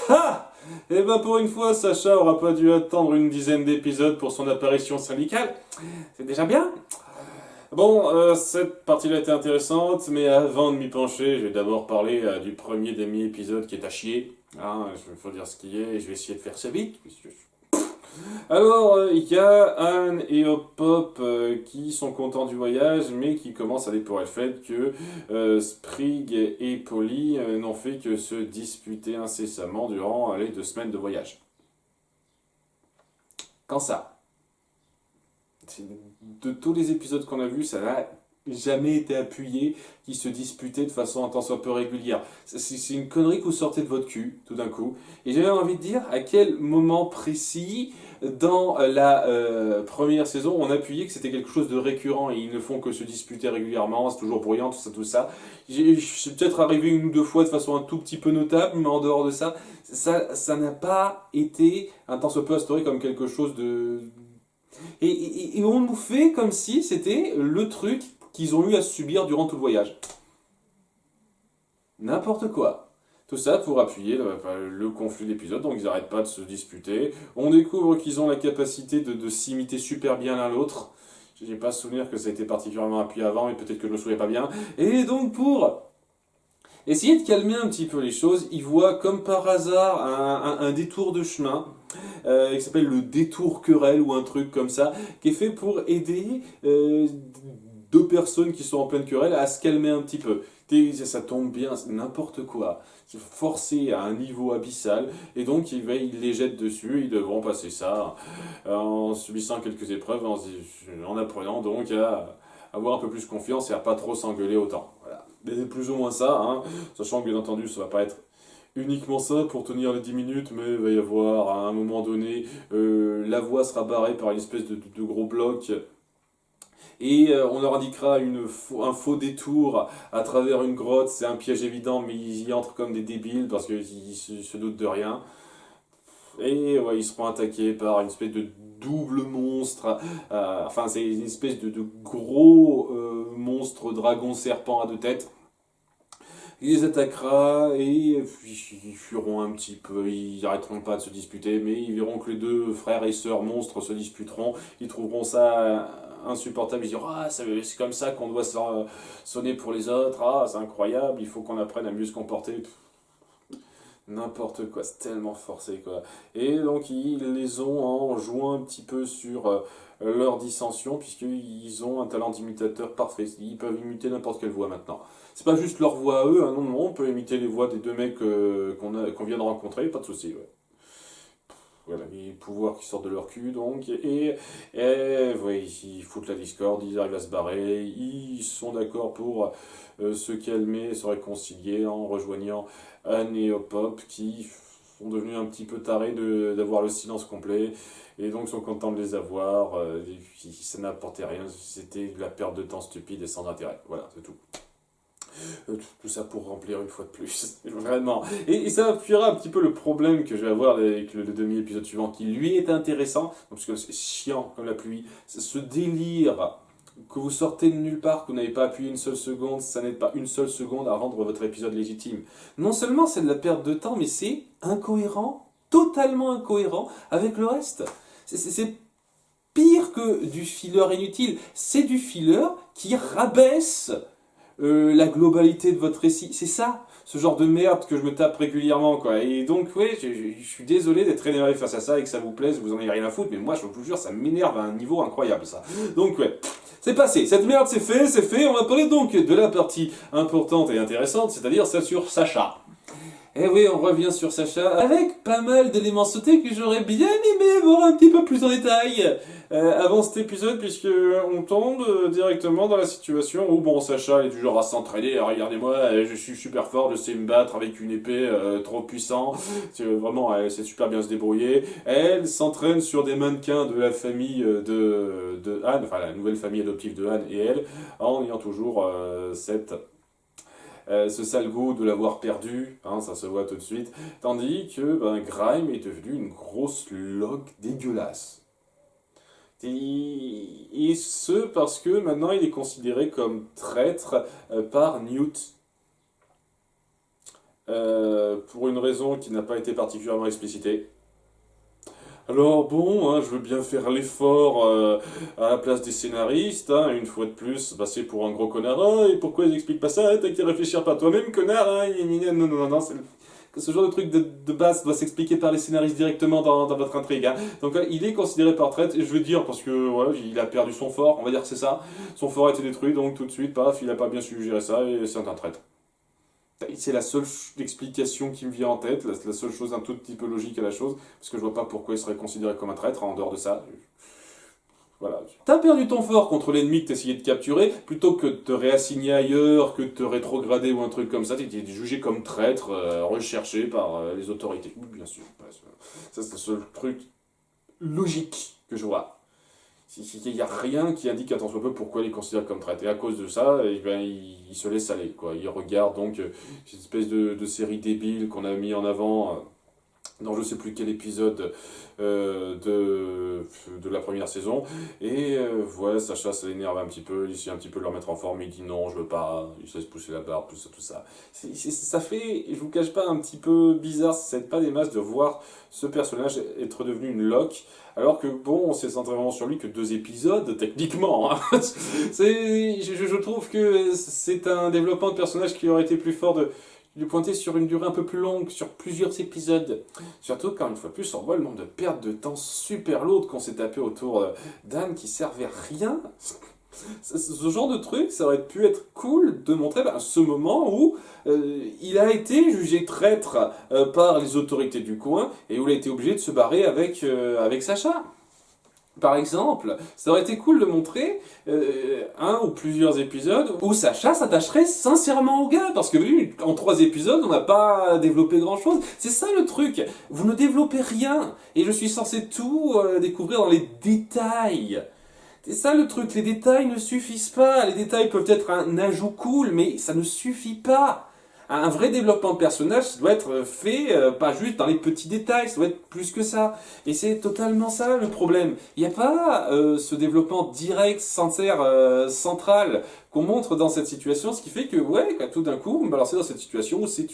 Ah! Eh ben pour une fois, Sacha aura pas dû attendre une dizaine d'épisodes pour son apparition syndicale. C'est déjà bien. Bon, cette partie-là était intéressante, mais avant de m'y pencher, je vais d'abord parler du premier demi-épisode qui est à chier. Hein, il faut dire ce qu'il est, et je vais essayer de faire ça vite. Alors, il y a Anne et Hop qui sont contents du voyage, mais qui commencent à déplorer le fait que Sprig et Polly n'ont fait que se disputer incessamment durant les 2 semaines de voyage. Quand ça? De tous les épisodes qu'on a vus, ça n'a jamais été appuyé qu'ils se disputaient de façon un tant soit peu régulière. C'est une connerie que vous sortez de votre cul, tout d'un coup. Et j'avais envie de dire à quel moment précis, dans la première saison, on appuyait que c'était quelque chose de récurrent et ils ne font que se disputer régulièrement, c'est toujours bruyant, tout ça, tout ça. Je suis peut-être arrivé une ou deux fois de façon un tout petit peu notable, mais en dehors de ça, ça n'a pas été un tant soit peu instauré comme quelque chose de et on nous fait comme si c'était le truc qu'ils ont eu à subir durant tout le voyage. N'importe quoi. Tout ça pour appuyer le conflit d'épisode, donc ils n'arrêtent pas de se disputer. On découvre qu'ils ont la capacité de s'imiter super bien l'un l'autre. Je n'ai pas souvenir que ça a été particulièrement appuyé avant, mais peut-être que je ne me souviens pas bien. Et donc pour essayer de calmer un petit peu les choses, ils voient comme par hasard un détour de chemin qui s'appelle le détour querelle ou un truc comme ça, qui est fait pour aider deux personnes qui sont en pleine querelle à se calmer un petit peu. Ça tombe bien, c'est n'importe quoi. C'est forcé à un niveau abyssal, et donc il les jette dessus, ils devront passer ça en subissant quelques épreuves, en apprenant donc à avoir un peu plus confiance et à pas trop s'engueuler autant. Voilà. Mais plus ou moins ça, hein, sachant que bien entendu ça va pas être uniquement ça pour tenir les 10 minutes, mais il va y avoir à un moment donné, la voie sera barrée par une espèce de gros bloc. Et on leur indiquera un faux détour à travers une grotte, c'est un piège évident, mais ils y entrent comme des débiles parce qu'ils se doutent de rien. Et ouais, ils seront attaqués par une espèce de double monstre, enfin c'est une espèce de gros monstre dragon serpent à 2 têtes. Il les attaquera et puis ils fuiront un petit peu, ils n'arrêteront pas de se disputer, mais ils verront que les deux frères et sœurs monstres se disputeront, ils trouveront ça insupportable, ils diront ah c'est comme ça qu'on doit sonner pour les autres, ah c'est incroyable, il faut qu'on apprenne à mieux se comporter. N'importe quoi, c'est tellement forcé quoi. Et donc ils les ont en jouant un petit peu sur leur dissension, puisqu'ils ont un talent d'imitateur parfait. Ils peuvent imiter n'importe quelle voix maintenant. C'est pas juste leur voix à eux, hein, non, non, on peut imiter les voix des deux mecs qu'on vient de rencontrer, pas de souci. Ouais. Voilà, les pouvoirs qui sortent de leur cul, donc, ouais, ils foutent la discorde, ils arrivent à se barrer, ils sont d'accord pour se calmer, se réconcilier en rejoignant Anne et Hop qui sont devenus un petit peu tarés d'avoir le silence complet, et donc sont contents de les avoir, et puis ça n'apportait rien, c'était de la perte de temps stupide et sans intérêt, voilà, c'est tout. Tout ça pour remplir une fois de plus, vraiment. Et ça appuiera un petit peu le problème que je vais avoir avec le demi-épisode suivant, qui lui est intéressant, parce que c'est chiant comme la pluie. Ce délire que vous sortez de nulle part, que vous n'avez pas appuyé une seule seconde, ça n'aide pas une seule seconde à rendre votre épisode légitime. Non seulement c'est de la perte de temps, mais c'est incohérent, totalement incohérent avec le reste. C'est pire que du filler inutile. C'est du filler qui rabaisse la globalité de votre récit. C'est ça, ce genre de merde que je me tape régulièrement, quoi. Et donc, ouais, je suis désolé d'être énervé face à ça et que ça vous plaise, vous en avez rien à foutre, mais moi, je vous jure, ça m'énerve à un niveau incroyable, ça. Donc, ouais. C'est passé, cette merde c'est fait, on va parler donc de la partie importante et intéressante, c'est-à-dire celle sur Sacha. Eh oui, on revient sur Sacha avec pas mal d'éléments sautés que j'aurais bien aimé voir un petit peu plus en détail avant cet épisode, puisque on tombe directement dans la situation où bon, Sacha est du genre à s'entraîner. Regardez-moi, je suis super fort, je sais me battre avec une épée trop puissant. Vraiment, elle sait super bien se débrouiller. Elle s'entraîne sur des mannequins de la famille de Anne, enfin la nouvelle famille adoptive de Anne et elle, en ayant toujours ce sale goût de l'avoir perdu, hein, ça se voit tout de suite, tandis que Grime est devenu une grosse loque dégueulasse. Et ce parce que maintenant il est considéré comme traître par Newt. pour une raison qui n'a pas été particulièrement explicitée. Alors bon, hein, je veux bien faire l'effort à la place des scénaristes, hein, une fois de plus, passer pour un gros connard. Ah, et pourquoi ils expliquent pas ça? T'as qu'à réfléchir par toi-même, connard, hein, non, non, non, non, ce genre de truc de base doit s'expliquer par les scénaristes directement dans votre intrigue. Hein. Donc il est considéré par traître, et je veux dire, parce que voilà, il a perdu son fort, on va dire que c'est ça. Son fort a été détruit, donc tout de suite, paf, il a pas bien su gérer ça, et c'est un traître. C'est la seule explication qui me vient en tête, la seule chose un tout petit peu logique à la chose, parce que je vois pas pourquoi il serait considéré comme un traître en dehors de ça. Voilà. T'as perdu ton fort contre l'ennemi que t'essayais de capturer, plutôt que de te réassigner ailleurs, que de te rétrograder ou un truc comme ça, t'étais jugé comme traître, recherché par les autorités. Oui, bien sûr. Ouais, ça, c'est le seul truc logique que je vois. Il n'y a rien qui indique à tant soit peu pourquoi il est considéré comme traître. Et à cause de ça, eh ben, il se laisse aller. Quoi. Il regarde donc cette espèce de série débile qu'on a mis en avant dans je sais plus quel épisode de la première saison. Et voilà, Sacha, ça l'énerve un petit peu. Il essaie un petit peu de le remettre en forme. Il dit non, je veux pas. Il se laisse pousser la barbe, tout ça, tout ça. Ça fait, je vous cache pas, un petit peu bizarre. Ça n'aide pas des masses de voir ce personnage être devenu une loque. Alors que bon, on s'est centré vraiment sur lui que 2 épisodes, techniquement. Hein. Je trouve que c'est un développement de personnage qui aurait été plus fort de pointer sur une durée un peu plus longue, sur plusieurs épisodes. Surtout quand, une fois de plus, on voit le nombre de pertes de temps super lourdes qu'on s'est tapé autour d'Anne qui servaient à rien. Ce genre de truc, ça aurait pu être cool de montrer ce moment où il a été jugé traître par les autorités du coin et où il a été obligé de se barrer avec Sacha. Par exemple, ça aurait été cool de montrer un ou plusieurs épisodes où Sacha s'attacherait sincèrement au gars, parce que lui, en 3 épisodes, on n'a pas développé grand-chose. C'est ça le truc, vous ne développez rien, et je suis censé tout découvrir dans les détails. C'est ça le truc, les détails ne suffisent pas. Les détails peuvent être un ajout cool, mais ça ne suffit pas. Un vrai développement de personnage, ça doit être fait pas juste dans les petits détails, ça doit être plus que ça. Et c'est totalement ça le problème. Il n'y a pas ce développement direct, sincère, central qu'on montre dans cette situation, ce qui fait que, ouais, tout d'un coup, on me balancer dans cette situation où c'est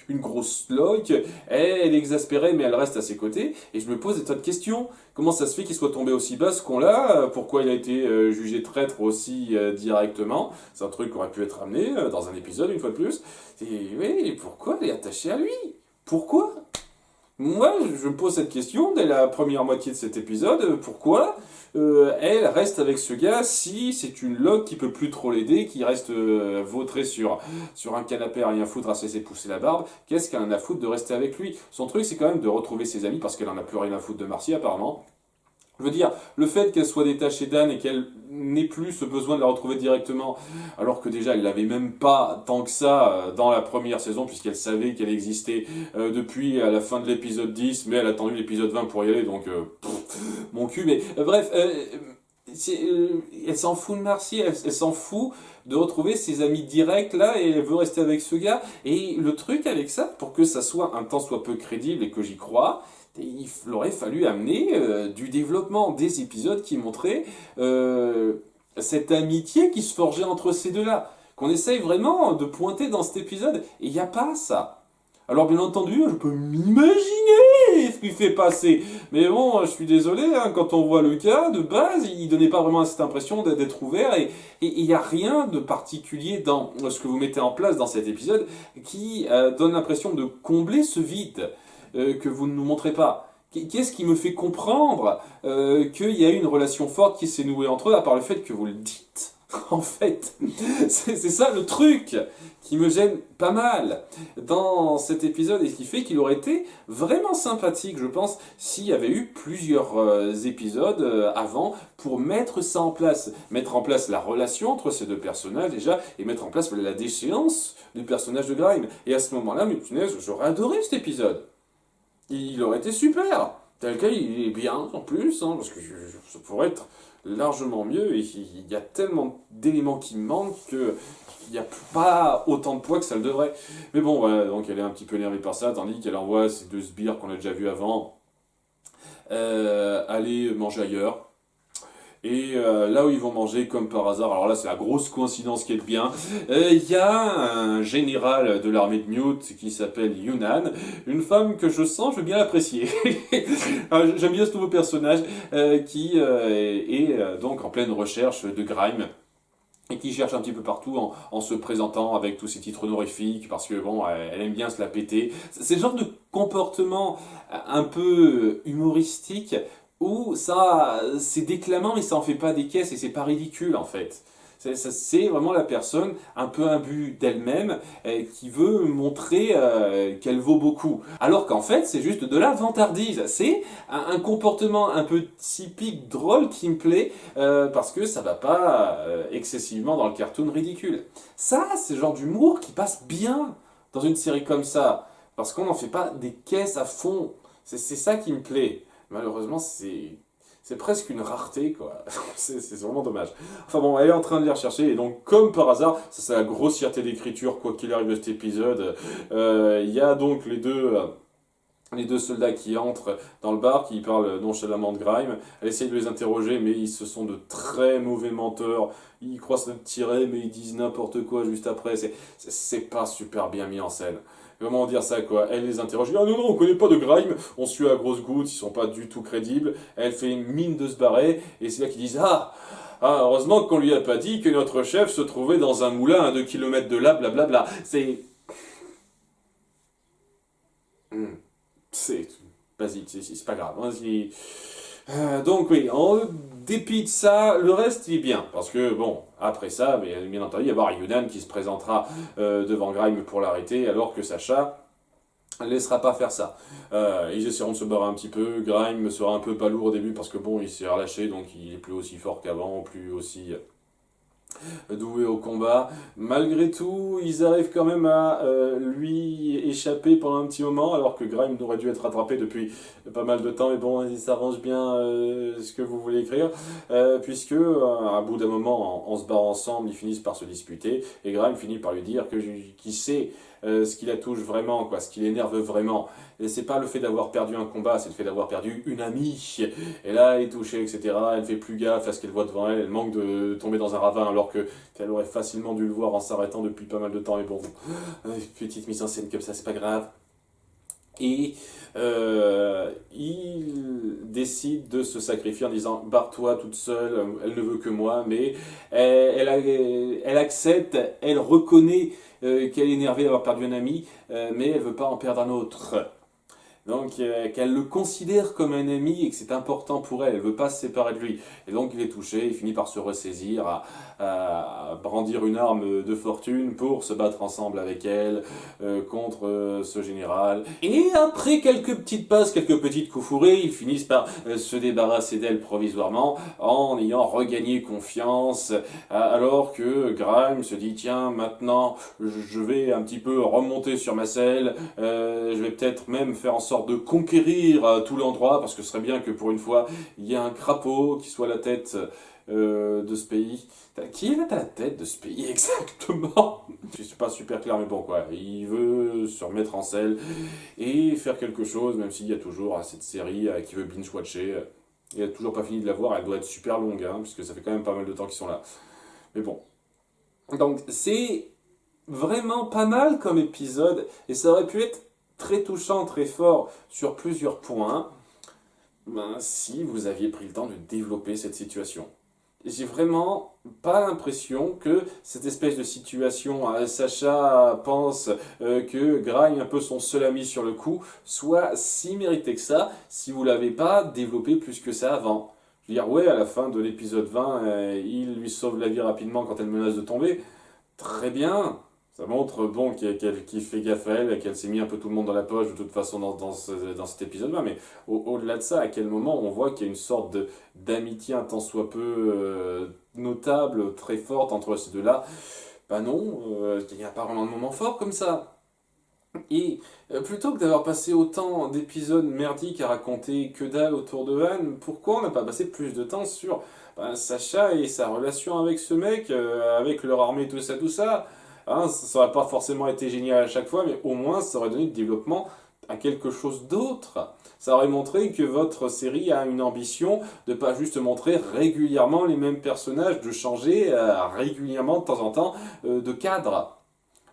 une grosse loque, elle est exaspérée, mais elle reste à ses côtés, et je me pose des tas de questions. Comment ça se fait qu'il soit tombé aussi bas ce con-là? Pourquoi il a été jugé traître aussi directement? C'est un truc qui aurait pu être amené dans un épisode, une fois de plus. Et oui, pourquoi elle est attachée à lui? Pourquoi? Moi, je me pose cette question dès la première moitié de cet épisode. Pourquoi elle reste avec ce gars si c'est une loque qui peut plus trop l'aider, qui reste vautrée sur un canapé à rien foutre, à se laisser pousser la barbe? Qu'est-ce qu'elle en a à foutre de rester avec lui? Son truc, c'est quand même de retrouver ses amis parce qu'elle en a plus rien à foutre de Marcy, apparemment. Je veux dire, le fait qu'elle soit détachée d'Anne et qu'elle n'ait plus ce besoin de la retrouver directement, alors que déjà elle l'avait même pas tant que ça dans la première saison, puisqu'elle savait qu'elle existait depuis à la fin de l'épisode 10, mais elle a attendu l'épisode 20 pour y aller, donc mon cul, mais bref, elle s'en fout de Marcy, elle s'en fout de retrouver ses amis directs là, et elle veut rester avec ce gars, et le truc avec ça, pour que ça soit un tant soit peu crédible et que j'y crois, il aurait fallu amener du développement, des épisodes qui montraient cette amitié qui se forgeait entre ces deux-là, qu'on essaye vraiment de pointer dans cet épisode, et il n'y a pas ça. Alors bien entendu, je peux m'imaginer ce qu'il fait passer, mais bon, je suis désolé, hein, quand on voit le cas, de base, il donnait pas vraiment cette impression d'être ouvert, et il n'y a rien de particulier dans ce que vous mettez en place dans cet épisode qui donne l'impression de combler ce vide que vous ne nous montrez pas. Qu'est-ce qui me fait comprendre qu'il y a une relation forte qui s'est nouée entre eux, à part le fait que vous le dites? En fait, c'est ça le truc qui me gêne pas mal dans cet épisode et qui fait qu'il aurait été vraiment sympathique, je pense, s'il y avait eu plusieurs épisodes avant pour mettre ça en place. Mettre en place la relation entre ces 2 personnages déjà et mettre en place la déchéance du personnage de Grime. Et à ce moment-là, mais punaise, j'aurais adoré cet épisode. Il aurait été super. Tel quel, il est bien en plus, hein, parce que ça pourrait être largement mieux. Et il y a tellement d'éléments qui manquent qu'il n'y a pas autant de poids que ça le devrait. Mais bon, voilà, donc elle est un petit peu énervée par ça, tandis qu'elle envoie ces 2 sbires qu'on a déjà vus avant aller manger ailleurs. Et là où ils vont manger, comme par hasard, alors là c'est la grosse coïncidence qui est bien, il y a un général de l'armée de Newt qui s'appelle Yunnan, une femme que je sens, je veux bien l'apprécier. J'aime bien ce nouveau personnage qui est donc en pleine recherche de Grime et qui cherche un petit peu partout en se présentant avec tous ses titres honorifiques parce que bon, elle aime bien se la péter. C'est le genre de comportement un peu humoristique où ça, c'est déclamant mais ça en fait pas des caisses et c'est pas ridicule en fait. C'est vraiment la personne un peu imbue d'elle-même qui veut montrer qu'elle vaut beaucoup. Alors qu'en fait, c'est juste de la vantardise. C'est un comportement un peu typique, drôle qui me plaît parce que ça va pas excessivement dans le cartoon ridicule. Ça, c'est le genre d'humour qui passe bien dans une série comme ça. Parce qu'on n'en fait pas des caisses à fond. C'est ça qui me plaît. Malheureusement, c'est presque une rareté, quoi. C'est vraiment dommage. Enfin bon, elle est en train de les rechercher, et donc, comme par hasard, ça c'est la grossièreté d'écriture, quoi qu'il arrive de cet épisode, il y a donc les deux soldats qui entrent dans le bar, qui parlent nonchalamment de Grime. Elle essaye de les interroger, mais ils se sont de très mauvais menteurs. Ils croient se tirer, mais ils disent n'importe quoi juste après. C'est pas super bien mis en scène. Comment dire ça, quoi? Elle les interroge. Ah non, non, on connaît pas de Grime, on suit à grosses gouttes, ils sont pas du tout crédibles. Elle fait une mine de se barrer, et c'est là qu'ils disent heureusement qu'on lui a pas dit que notre chef se trouvait dans un moulin à 2 kilomètres de là, blablabla. C'est basique, c'est pas grave. Hein, donc oui, en dépit de ça, le reste il est bien. Parce que bon, après ça, mais, bien entendu, il y aura Yunnan qui se présentera devant Grime pour l'arrêter, alors que Sacha ne laissera pas faire ça. Ils essaieront de se barrer un petit peu. Grime sera un peu palourd au début parce que bon, il s'est relâché, donc il est plus aussi fort qu'avant, plus aussi doué au combat. Malgré tout, ils arrivent quand même à lui échapper pendant un petit moment, alors que Grime aurait dû être rattrapé depuis pas mal de temps, mais bon, il s'arrange bien ce que vous voulez écrire, puisque à bout d'un moment, en se barrant ensemble, ils finissent par se disputer, et Grime finit par lui dire qu'il sait ce qui la touche vraiment, quoi, ce qui l'énerve vraiment. Et c'est pas le fait d'avoir perdu un combat, c'est le fait d'avoir perdu une amie. Et là, elle est touchée, etc. Elle fait plus gaffe à ce qu'elle voit devant elle. Elle manque de tomber dans un ravin alors qu'elle aurait facilement dû le voir en s'arrêtant depuis pas mal de temps. Mais bon, petite mise en scène comme ça, c'est pas grave. Et il décide de se sacrifier en disant barre-toi toute seule, elle ne veut que moi, mais elle accepte, elle reconnaît qu'elle est énervée d'avoir perdu un ami, mais elle veut pas en perdre un autre. Donc, qu'elle le considère comme un ami et que c'est important pour elle, elle veut pas se séparer de lui. Et donc, il est touché, il finit par se ressaisir, à brandir une arme de fortune pour se battre ensemble avec elle contre ce général. Et après quelques petites passes, quelques petites coups fourrés, ils finissent par se débarrasser d'elle provisoirement en ayant regagné confiance, alors que Grime se dit tiens, maintenant je vais un petit peu remonter sur ma selle, je vais peut-être même faire en sorte de conquérir tout l'endroit, parce que ce serait bien que pour une fois, il y ait un crapaud qui soit la tête de ce pays. Qui est à la tête de ce pays exactement? Je suis pas super clair, mais bon, quoi. Il veut se remettre en selle et faire quelque chose, même s'il y a toujours cette série qui veut binge-watcher. Il a toujours pas fini de la voir, elle doit être super longue, hein, puisque ça fait quand même pas mal de temps qu'ils sont là. Mais bon. Donc, c'est vraiment pas mal comme épisode, et ça aurait pu être très touchant, très fort sur plusieurs points, si vous aviez pris le temps de développer cette situation. J'ai vraiment pas l'impression que cette espèce de situation, Sacha pense que Grime est un peu son seul ami sur le coup, soit si mérité que ça, si vous l'avez pas développé plus que ça avant. Je veux dire, ouais, à la fin de l'épisode 20, il lui sauve la vie rapidement quand elle menace de tomber. Très bien, ça montre bon qu'il fait gaffe à elle, qu'elle s'est mis un peu tout le monde dans la poche de toute façon dans cet épisode-là, mais au-delà de ça, à quel moment on voit qu'il y a une sorte d'amitié un tant soit peu notable, très forte entre ces deux-là? Bah non, il n'y a pas vraiment de moment fort comme ça. Et plutôt que d'avoir passé autant d'épisodes merdiques à raconter que dalle autour de Anne, pourquoi on n'a pas passé plus de temps sur Sacha et sa relation avec ce mec, avec leur armée, tout ça, hein, ça aurait pas forcément été génial à chaque fois, mais au moins ça aurait donné du développement à quelque chose d'autre. Ça aurait montré que votre série a une ambition de pas juste montrer régulièrement les mêmes personnages, de changer régulièrement de temps en temps de cadre.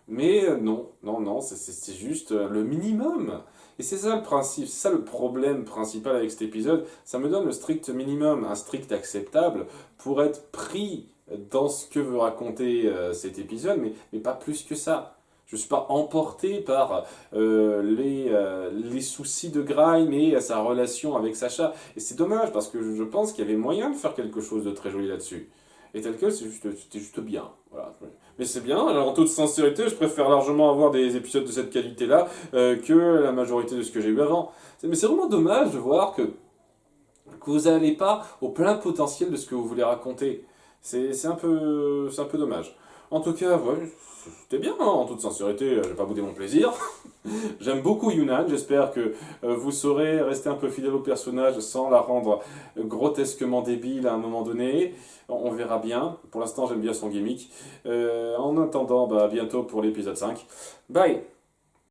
Mais non, non, non, c'est juste le minimum. Et c'est ça le principe, c'est ça le problème principal avec cet épisode. Ça me donne le strict minimum, un strict acceptable pour être pris dans ce que veut raconter cet épisode, mais pas plus que ça. Je ne suis pas emporté par les soucis de Grime et sa relation avec Sacha. Et c'est dommage parce que je pense qu'il y avait moyen de faire quelque chose de très joli là-dessus. Et tel quel, c'était juste bien. Voilà. Mais c'est bien, alors en toute sincérité, je préfère largement avoir des épisodes de cette qualité-là que la majorité de ce que j'ai eu avant. Mais c'est vraiment dommage de voir que vous n'allez pas au plein potentiel de ce que vous voulez raconter. C'est un peu dommage. En tout cas, ouais, c'était bien, hein, en toute sincérité, je vais pas bouder mon plaisir. J'aime beaucoup Yunnan, j'espère que vous saurez rester un peu fidèle au personnage sans la rendre grotesquement débile à un moment donné. On verra bien. Pour l'instant, j'aime bien son gimmick. En attendant, bah, à bientôt pour l'épisode 5. Bye!